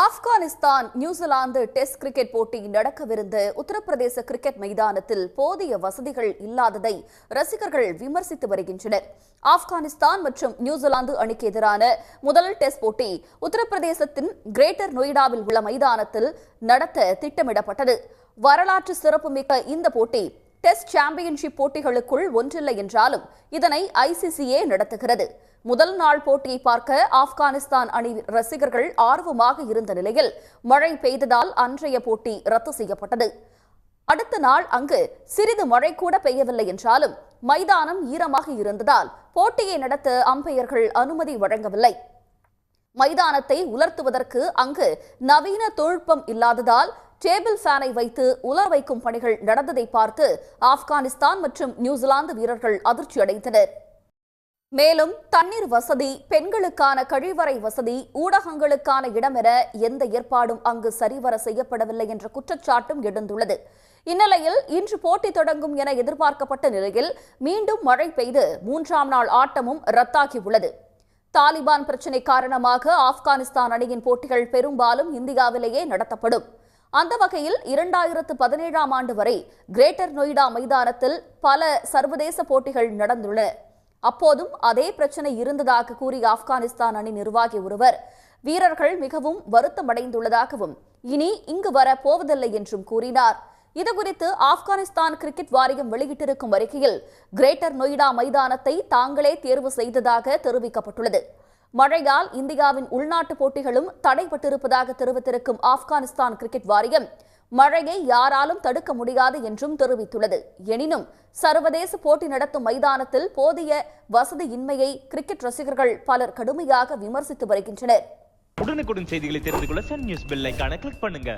Afghanistan New Zealand test cricket போட்டி நடக்கவிருந்த Uttar Pradesh cricket மைதானத்தில் போதிய வசதிகள் இல்லாததை ரசிகர்கள் விமர்சித்து வருகின்றனர். ஆப்கானிஸ்தான் மற்றும் நியூசிலாந்து அணிக்கு எதிரான முதல் டெஸ்ட் போட்டி உத்தரப்பிரதேசத்தின் கிரேட்டர் நொய்டாவில் உள்ள மைதானத்தில் நடத்த திட்டமிடப்பட்டது. வரலாற்று சிறப்புமிக்க இந்த போட்டி டெஸ்ட் சாம்பியன்ஷிப் போட்டிகளுக்குள் ஒன்றில்லை என்றாலும் இதனை ஐசிசியே நடத்துகிறது. முதல் நாள் போட்டியை பார்க்க ஆப்கானிஸ்தான் அணி ரசிகர்கள் ஆர்வமாக இருந்த நிலையில் மழை பெய்ததால் அன்றைய போட்டி ரத்து செய்யப்பட்டது. அடுத்த நாள் அங்கு சிறிது மழை கூட பெய்யவில்லை என்றாலும் மைதானம் ஈரமாக இருந்ததால் போட்டியை நடத்த அம்பையர்கள் அனுமதி வழங்கவில்லை. மைதானத்தை உலர்த்துவதற்கு அங்கு நவீன தொழில்நுட்பம் இல்லாததால் டேபிள் ஃபேனை வைத்து உலர வைக்கும் பணிகள் நடந்ததை பார்த்து ஆப்கானிஸ்தான் மற்றும் நியூசிலாந்து வீரர்கள் அதிர்ச்சி அடைந்தனர். மேலும் தண்ணீர் வசதி, பெண்களுக்கான கழிவறை வசதி, ஊடகங்களுக்கான இடம் என எந்த ஏற்பாடும் அங்கு சரிவர செய்யப்படவில்லை என்ற குற்றச்சாட்டும் எழுந்துள்ளது. இந்நிலையில் இன்று போட்டி தொடங்கும் என எதிர்பார்க்கப்பட்ட நிலையில் மீண்டும் மழை பெய்து மூன்றாம் நாள் ஆட்டமும் ரத்தாகியுள்ளது. தாலிபான் பிரச்சினை காரணமாக ஆப்கானிஸ்தான் அணியின் போட்டிகள் பெரும்பாலும் இந்தியாவிலேயே நடத்தப்படும். அந்த வகையில் 2017ஆம் ஆண்டு வரை கிரேட்டர் நொய்டா மைதானத்தில் பல சர்வதேச போட்டிகள் நடந்துள்ளன. அப்போதும் அதே பிரச்சனை இருந்ததாக கூறிய ஆப்கானிஸ்தான் அணி நிர்வாகி ஒருவர் வீரர்கள் மிகவும் வருத்தமடைந்துள்ளதாகவும் இனி இங்கு வர போவதில்லை என்றும் கூறினார். இதுகுறித்து ஆப்கானிஸ்தான் கிரிக்கெட் வாரியம் வெளியிட்டிருக்கும் அறிக்கையில் கிரேட்டர் நொய்டா மைதானத்தை தாங்களே தேர்வு செய்ததாக தெரிவிக்கப்பட்டுள்ளது. மழையால் இந்தியாவின் உள்நாட்டு போட்டிகளும் தடைபட்டிருப்பதாக தெரிவித்திருக்கும் ஆப்கானிஸ்தான் கிரிக்கெட் வாரியம் மழையை யாராலும் தடுக்க முடியாது என்றும் தெரிவித்துள்ளது. எனினும் சர்வதேச போட்டி நடத்தும் மைதானத்தில் போதிய வசதியின்மையை கிரிக்கெட் ரசிகர்கள் பலர் கடுமையாக விமர்சித்து வருகின்றனர். உடனுக்குடன் செய்திகளை தெரிந்து கொள்ள சன் நியூஸ் பெல் ஐகானை கிளிக் பண்ணுங்க.